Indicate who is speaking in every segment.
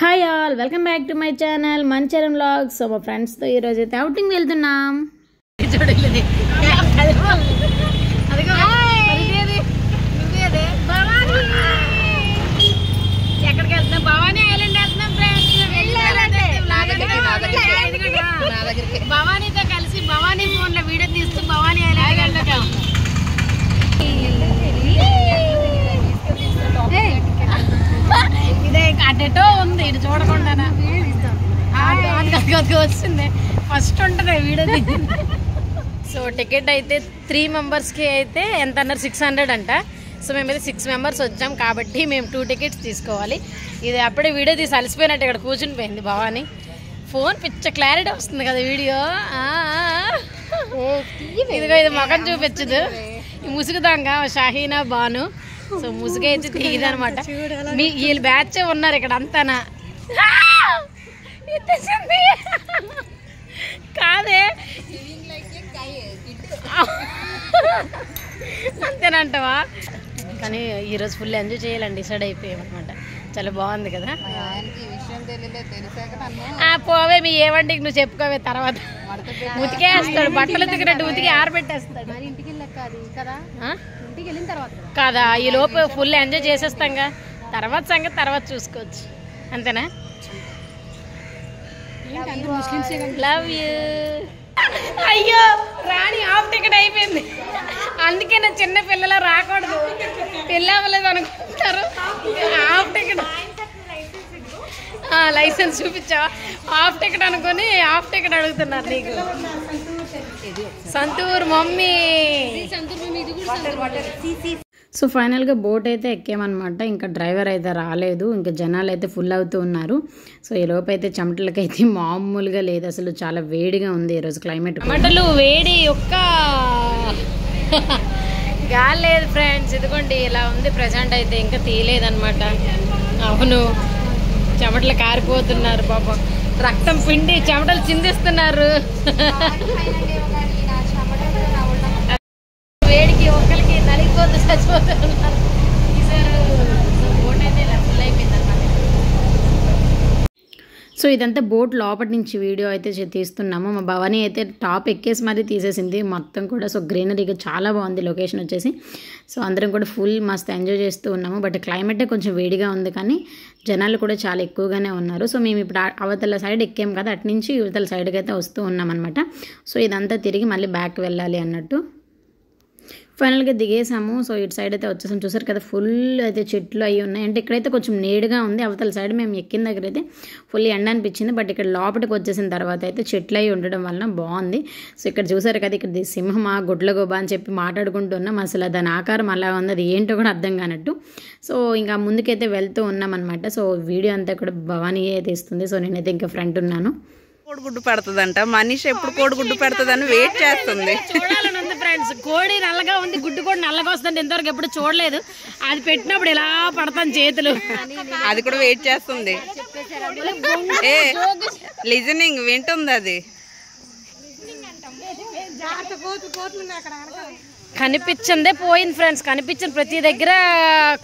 Speaker 1: Hi all, welcome back to my channel మంచరం vlogs. So మా ఫ్రెండ్స్తో ఈరోజు అయితే అవుటింగ్ వెళ్తున్నాం. ఎక్కడికి వెళ్తున్నాం? భవానీ ఐలాండ్ వెళ్తున్నాం ఫ్రెండ్స్. భవానీతో కలిసి భవానీ ఫోన్లో వీడియో తీస్తూ భవానీ ఐలాండ్ వెళ్తాం. ఇదే అటెటో ఉంది, ఇటు చూడకుండా వచ్చింది. ఫస్ట్ ఉంటుంది వీడియో. సో టికెట్ అయితే 3 మెంబర్స్కి అయితే ఎంత అన్నారు? 600 అంట. సో మేమైతే 6 మెంబర్స్ వచ్చాం కాబట్టి మేము 2 టికెట్స్ తీసుకోవాలి. ఇది అప్పుడే వీడియో తీసి అలసిపోయినట్టు ఇక్కడ కూర్చుని పోయింది భవానీ. ఫోన్ పిచ్చ క్లారిటీ వస్తుంది కదా వీడియో. ఇదిగో ఇది మొఖం చూపించదు, ఈ ముసుగుదాంగా షాహీనా బాను. సో ముసుగు అయితే తీయదనమాట. మీ వీళ్ళు బ్యాచ్ ఉన్నారు ఇక్కడ అంతానా. కాదే అంతేనంటవా? కానీ ఈరోజు ఫుల్ ఎంజాయ్ చేయాలని డిసైడ్ అయిపోయామన్నమాట. చాలా బాగుంది కదా. పోవే మీ ఏవంటికి నువ్వు చెప్పుకోవే, తర్వాత ఉతికేస్తాడు. బట్టలు ఉతికినట్టు ఉతికి ఆరబెట్టేస్తాడు కదా. ఈ లోపు ఫుల్ ఎంజాయ్ చేసేస్తాంగా, తర్వాత సంగతి తర్వాత చూసుకోవచ్చు. అంతేనా? Love you. అయ్యో రాణి హాఫ్ టికెట్ అయిపోయింది. అందుకే నా చిన్న పిల్లలు రాకూడదు, పెళ్ళి అవ్వలేదు అనుకుంటారు. హాఫ్ టికెట్ లైసెన్స్ చూపించావా? హాఫ్ టికెట్ అనుకుని హాఫ్ టికెట్ అడుగుతున్నారు నీకు. సంతూర్ మమ్మీ. సో ఫైనల్గా బోట్ అయితే ఎక్కామన్నమాట. ఇంకా డ్రైవర్ అయితే రాలేదు, ఇంకా జనాలు అయితే ఫుల్ అవుతూ ఉన్నారు. సో ఈ లోపు అయితే చెమటలకైతే మామూలుగా లేదు, అసలు చాలా వేడిగా ఉంది ఈరోజు క్లైమేట్. చెమటలు వేడి ఒక్క గాలి లేదు ఫ్రెండ్స్. ఇదిగోండి ఇలా ఉంది ప్రజెంట్ అయితే, ఇంకా తీయలేదన్నమాట. అవును, చెమటలు కారిపోతున్నారు పాపం, రక్తం పిండి చెమటలు చిందిస్తున్నారు. వేడికి ఒక్కరికి నలిగిపోతూ చచ్చిపోతున్నారు. బోట్ అయితే ఇలా ఫుల్ అయిపోయింది అనమాట. సో ఇదంతా బోట్ లోపటి నుంచి వీడియో అయితే తీస్తున్నాము. మా భవానీ అయితే టాప్ ఎక్కేసి మరీ తీసేసింది మొత్తం కూడా. సో గ్రీనరీగా చాలా బాగుంది లొకేషన్ వచ్చేసి. సో అందరం కూడా ఫుల్ మస్తు ఎంజాయ్ చేస్తూ ఉన్నాము. బట్ క్లైమేటే కొంచెం వేడిగా ఉంది, కానీ జనాలు కూడా చాలా ఎక్కువగానే ఉన్నారు. సో మేము ఇప్పుడు అవతల సైడ్ ఎక్కాము కదా, అటు నుంచి యువతల సైడ్కి అయితే వస్తూ ఉన్నాం అనమాట. సో ఇదంతా తిరిగి మళ్ళీ బ్యాక్ వెళ్ళాలి అన్నట్టు. ఫైనల్గా దిగేసాము. సో ఇటు సైడ్ అయితే వచ్చేసాము. చూసారు కదా ఫుల్ అయితే చెట్లు అవి ఉన్నాయి. అంటే ఇక్కడైతే కొంచెం నీడుగా ఉంది, అవతల సైడ్ మేము ఎక్కిన దగ్గర అయితే ఫుల్ ఎండ అనిపించింది. బట్ ఇక్కడ లోపలికి వచ్చేసిన తర్వాత అయితే చెట్లు అవి ఉండడం వలన బాగుంది. సో ఇక్కడ చూసారు కదా, ఇక్కడ సింహమా గుడ్లగోబా అని చెప్పి మాట్లాడుకుంటున్నాం. అసలు దాని ఆకారం అలా ఉంది, అది ఏంటో కూడా అర్థం కానట్టు. సో ఇంకా ముందుకైతే వెళ్తూ ఉన్నాం అనమాట. సో వీడియో అంతా కూడా భవానీయే తీస్తుంది. సో నేనైతే ఇంకా ఫ్రంట్ ఉన్నాను.
Speaker 2: కోడిగుడ్డు పెడుతుందంట, మనిషి ఎప్పుడు కోడిగుడ్డు పెడుతుందని వెయిట్ చేస్తుంది.
Speaker 1: చూడాలని ఉంది ఫ్రెండ్స్. కోడి నల్లగా ఉంది, గుడ్డు కూడా నల్లగా వస్తుంది. ఇంతవరకు ఎప్పుడు చూడలేదు. అది పెట్టినప్పుడు ఇలా పడతాను చేతులు.
Speaker 2: అది కూడా వెయిట్ చేస్తుంది. ఏ లిజనింగ్ వింటుంది అది.
Speaker 1: కనిపించిందే పోయింది ఫ్రెండ్స్. కనిపించిన ప్రతి దగ్గర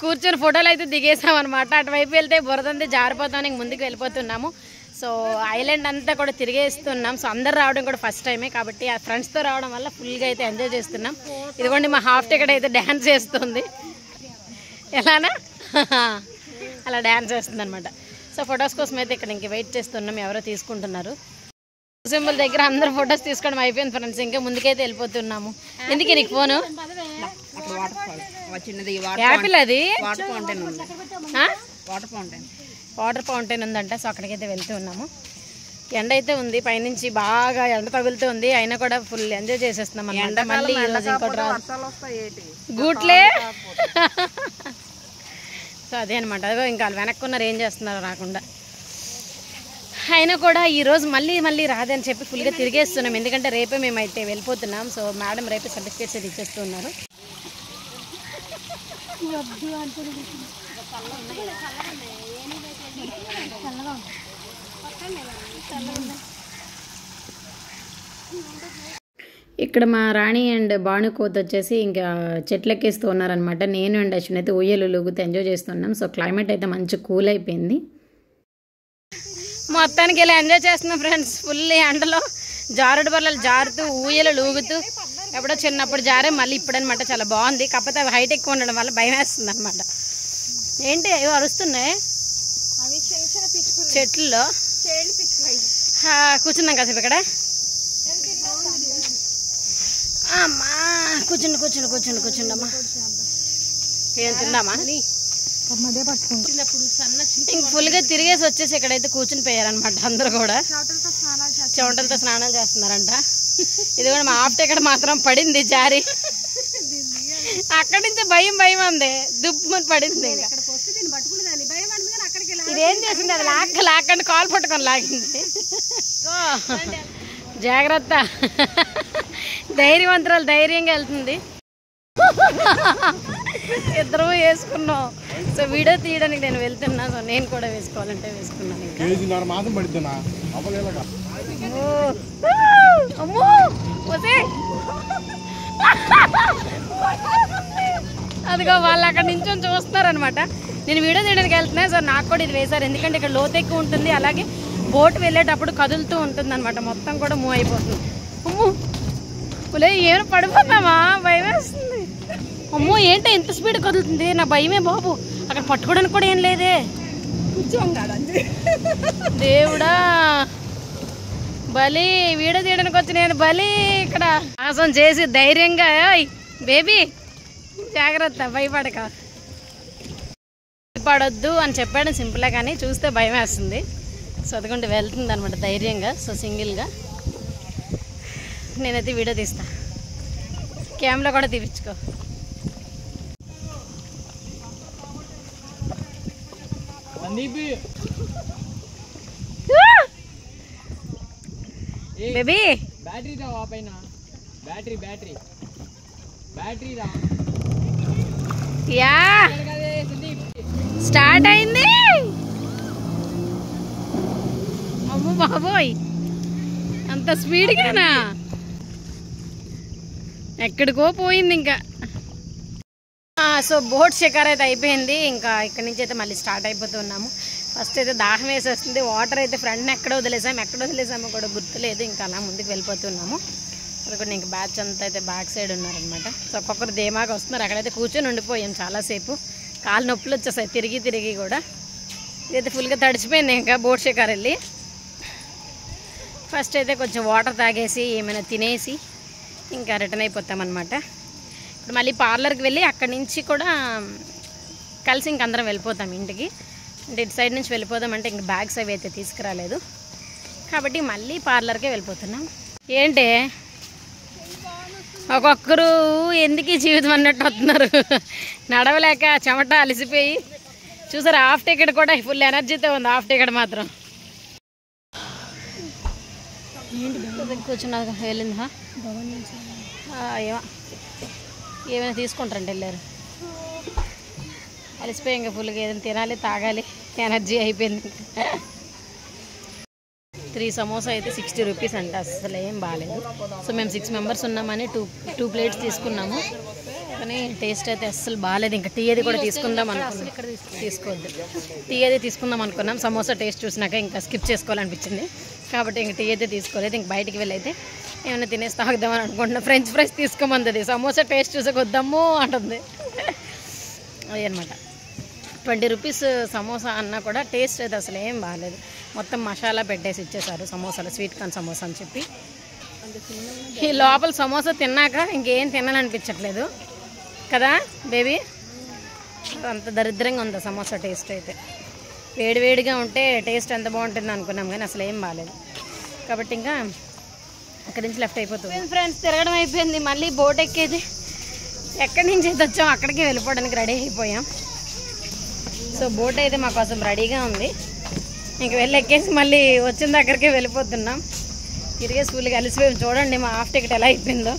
Speaker 1: కూర్చొని ఫోటోలు అయితే దిగేసాం అనమాట. అటువైపు వెళ్తే బురదంతా జారిపోతాం, ఇంక ముందుకు వెళ్ళిపోతున్నాము. సో ఐలాండ్ అంతా కూడా తిరిగేస్తున్నాం. సో అందరు రావడం కూడా ఫస్ట్ టైమే కాబట్టి ఆ ఫ్రెండ్స్తో రావడం వల్ల ఫుల్గా అయితే ఎంజాయ్ చేస్తున్నాం. ఇదిగోండి మా హాఫ్ టికెట్ అయితే డ్యాన్స్ చేస్తుంది. ఎలానా అలా డ్యాన్స్ చేస్తుంది అనమాట. సో ఫొటోస్ కోసం అయితే ఇక్కడ ఇంక వెయిట్ చేస్తున్నాం, ఎవరో తీసుకుంటున్నారు. సింబల్ దగ్గర అందరు ఫొటోస్ తీసుకోవడం అయిపోయింది ఫ్రెండ్స్. ఇంకా ముందుకైతే వెళ్ళిపోతున్నాము. ఎందుకే నీకు ఫోను? యాపిల్ అది వాటర్ ఫౌంటైన్ ఉందంట. సో అక్కడికైతే వెళ్తూ ఉన్నాము. ఎండ అయితే ఉంది, పైనుంచి బాగా ఎండ తగులుతూ ఉంది, అయినా కూడా ఫుల్ ఎంజాయ్ చేసేస్తున్నాం అన్నమాట. మళ్ళీ ఈరోజు ఇంకోటి గూట్లే. సో అదే అనమాట. అదో ఇంకా వాళ్ళు వెనక్కున్నారు, ఏం చేస్తున్నారో రాకుండా. అయినా కూడా ఈరోజు మళ్ళీ రాదని చెప్పి ఫుల్గా తిరిగేస్తున్నాం. ఎందుకంటే రేపే మేమైతే వెళ్ళిపోతున్నాం. సో మేడం రేపే సర్టిఫికేట్స్ అయితే ఇచ్చేస్తున్నారు. ఇక్కడ మా రాణి అండ్ భానుకోత్ వచ్చేసి ఇంకా చెట్లెక్కేస్తూ ఉన్నారనమాట. నేను అండ్ అశ్విన్ అయితే ఉయ్యలు ఊగుతూ ఎంజాయ్ చేస్తున్నాం. సో క్లైమేట్ అయితే మంచి కూల్ అయిపోయింది. మొత్తానికి ఇలా ఎంజాయ్ చేస్తున్నాం ఫ్రెండ్స్. ఫుల్ ఎండలో జారుడు బల్లలు జారుతూ ఊయలు ఊగుతూ ఎప్పుడో చిన్నప్పుడు జారే మళ్ళీ ఇప్పుడు అనమాట. చాలా బాగుంది. కాకపోతే అవి హైట్ ఎక్కువ ఉండడం వల్ల భయం వేస్తుంది అనమాట. ఏంటి అవి అరుస్తున్నాయి చెట్లలో. కూర్చున్నాం కాసేపు ఇక్కడ. అమ్మా కూర్చుండమ్మా. ఏం తిందామా? ఇంక ఫుల్గా తిరిగేసి వచ్చేసి ఇక్కడైతే కూర్చుని పోయారనమాట. అందరూ కూడా చెమటలతో స్నానాలు చేస్తున్నారంట. ఇది కూడా మా ఆఫ్ టికెట్ మాత్రం పడింది జారి. అక్కడి నుంచి భయం ఉంది, దుబ్బుమని పడింది. ఇదేం చేసింది? అది లాక్కండి కాలు పట్టుకొని లాగింది. జాగ్రత్త, ధైర్యవంతురాలు ధైర్యంగా వెళ్తుంది. ఇద్దరు వేసుకున్నాం. సో వీడియో తీయడానికి నేను వెళ్తున్నా. సో నేను కూడా వేసుకోవాలంటే వేసుకున్నాను. అదిగో వాళ్ళు అక్కడ నుంచి చూస్తున్నారనమాట. నేను వీడియో తీయడానికి వెళ్తున్నా. సో నాకు కూడా ఇది వేశారు. ఎందుకంటే ఇక్కడ లోతు ఎక్కువ ఉంటుంది. అలాగే బోట్ వెళ్ళేటప్పుడు కదులుతూ ఉంటుంది అనమాట. మొత్తం కూడా మూవ్ అయిపోతుంది. అమ్మో ఏమైనా పడిపోతామా? భయం వేస్తుంది. అమ్మో ఏంటో ఎంత స్పీడ్ కదులుతుంది. నా భయమే బాబు. అక్కడ పట్టుకోవడానికి కూడా ఏం లేదే. దేవుడా, బలి వీడియో తీయడానికి వచ్చి నేను బలి ఇక్కడ ఆసం చేసి ధైర్యంగా బేబీ జాగ్రత్త, భయపడక. భయపడొద్దు అని చెప్పాడు సింపుల్గా, కానీ చూస్తే భయం వేస్తుంది. సో అదిగోండి వెళ్తుంది అనమాట ధైర్యంగా. సో సింగిల్గా నేనైతే వీడియో తీస్తా. కెమెరా కూడా తీపించుకో. బేబీ
Speaker 3: బ్యాటరీ రా పైన, బ్యాటరీ రా.
Speaker 1: యా స్టార్ట్ అయింది. అమ్మో బాబోయ్, అంత స్పీడ్గానా? ఎక్కడికో పోయింది ఇంకా. సో బోట్ షికార్ అయితే అయిపోయింది. ఇంకా ఇక్కడి నుంచి అయితే మళ్ళీ స్టార్ట్ అయిపోతున్నాము. ఫస్ట్ అయితే దాహం వేసేస్తుంది. వాటర్ అయితే ఫ్రంట్ని ఎక్కడ వదిలేసామో కూడా గుర్తులేదు. ఇంకా అలా ముందుకు వెళ్ళిపోతున్నాము. అక్కడ ఇంకా బ్యాచ్ అంతా అయితే బ్యాక్ సైడ్ ఉన్నారనమాట. సో ఒక్కొక్కరు ధీమాగా వస్తున్నారు. అక్కడైతే కూర్చొని ఉండిపోయాం చాలాసేపు. కాలు నొప్పులు వచ్చేసాయి తిరిగి కూడా. ఇదైతే ఫుల్గా తడిచిపోయింది. ఇంకా బోట్ షికార్ వెళ్ళి ఫస్ట్ అయితే కొంచెం వాటర్ తాగేసి ఏమైనా తినేసి ఇంకా రిటర్న్ అయిపోతామన్నమాట. ఇప్పుడు మళ్ళీ పార్లర్కి వెళ్ళి అక్కడి నుంచి కూడా కలిసి ఇంక అందరం వెళ్ళిపోతాం ఇంటికి. అంటే ఇటు సైడ్ నుంచి వెళ్ళిపోదామంటే ఇంక బ్యాగ్స్ అవి అయితే తీసుకురాలేదు కాబట్టి మళ్ళీ పార్లర్కే వెళ్ళిపోతున్నాం. ఏంటి ఒక్కొక్కరు ఎందుకు ఈ జీవితం అన్నట్టు వస్తున్నారు. నడవలేక చెమట అలసిపోయి చూసారు. హాఫ్ టికెట్ కూడా ఫుల్ ఎనర్జీతో ఉంది. హాఫ్ టికెట్ మాత్రం కూర్చున్నది వెళ్ళిందా? ఏమైనా తీసుకుంటారంటే వెళ్ళారు. అలసిపోయి ఇంకా ఫుల్గా ఏదైనా తినాలి తాగాలి, ఎనర్జీ అయిపోయింది. 3 సమోసా అయితే 60 రూపీస్ అంట. అసలు ఏం బాగాలేదు. సో మేము 6 మెంబర్స్ ఉన్నామని 2 ప్లేట్స్ తీసుకున్నాము. కానీ టేస్ట్ అయితే అస్సలు బాగాలేదు. ఇంకా టీ అది కూడా తీసుకుందాం అనుకున్నాం. తీసుకోవద్దు, టీ అది తీసుకుందాం అనుకున్నాం. సమోసా టేస్ట్ చూసినాక ఇంకా స్కిప్ చేసుకోవాలనిపించింది కాబట్టి ఇంక టీ అయితే తీసుకోలేదు. ఇంక బయటికి వెళ్ళి అయితే ఏమైనా తినేసి తాగుదామని అనుకుంటున్నాం. ఫ్రెంచ్ ఫ్రైస్ తీసుకోమంది. సమోసా టేస్ట్ చూసాక వద్దాము అంటుంది. అది అనమాట. 20 రూపీస్ సమోసా అన్నా కూడా టేస్ట్ అయితే అసలు ఏం బాగాలేదు. మొత్తం మసాలా పెట్టేసి ఇచ్చేసారు సమోసాలు, స్వీట్ కార్న్ సమోసా అని చెప్పి. ఈ లోపల సమోసా తిన్నాక ఇంకేం తినాలనిపించట్లేదు కదా బేబీ. అంత దరిద్రంగా ఉంది సమోసా టేస్ట్ అయితే. వేడివేడిగా ఉంటే టేస్ట్ ఎంత బాగుంటుంది అనుకున్నాం కానీ అసలు ఏం బాగాలేదు. కాబట్టి ఇంకా అక్కడి నుంచి లెఫ్ట్ అయిపోతుంది. ఫ్రెండ్స్ తిరగడం అయిపోయింది. మళ్ళీ బోట్ ఎక్కేది. ఎక్కడి నుంచి అయితే వచ్చాం అక్కడికి వెళ్ళిపోవడానికి రెడీ అయిపోయాం. సో బోట్ అయితే మా కోసం రెడీగా ఉంది. ఇంక వెళ్ళి ఎక్కేసి మళ్ళీ వచ్చిన దగ్గరికి వెళ్ళిపోతున్నాం. తిరిగే స్కూల్కి కలిసిపోయాం. చూడండి మా హాఫ్ టికెట్ ఎలా అయిపోయిందో.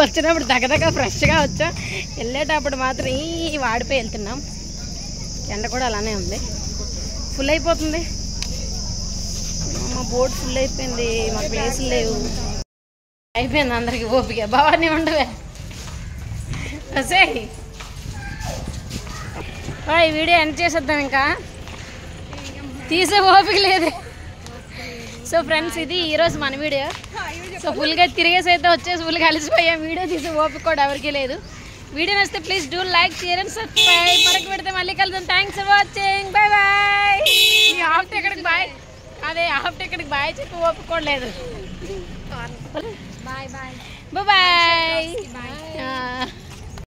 Speaker 1: వచ్చినప్పుడు దగ్గరగా ఫ్రెష్గా వచ్చాం. వెళ్ళేటప్పుడు మాత్రం ఈ వాడిపోయి వెళ్తున్నాం. ఎండ కూడా అలానే ఉంది. ఫుల్ అయిపోతుంది. మా బోట్ ఫుల్ అయిపోయింది. మా ప్లేసులు లేవు. అయిపోయింది అందరికి ఓపిక. బాగానే ఉండవే అసే. ఈ వీడియో ఎండ్ చేసేద్దాం. ఇంకా తీసే ఓపిక లేదు. సో ఫ్రెండ్స్, ఇది ఈరోజు మన వీడియో. సో ఫుల్గా తిరిగేసి అయితే వచ్చేసి ఫుల్గా కలిసిపోయాం. వీడియో తీసే ఓపిక కూడా ఎవరికి లేదు. వీడియో నచ్చితే please do like, share and subscribe. మరొక పెడితే మళ్ళీ కలుద్దాం. Thanks for watching. Bye bye. Half టికెట్కి బాయ్. అదే హాఫ్ టికెట్కి బాయ్ చెప్పి ఓపిక కూడా లేదు. Bye bye. Bye bye.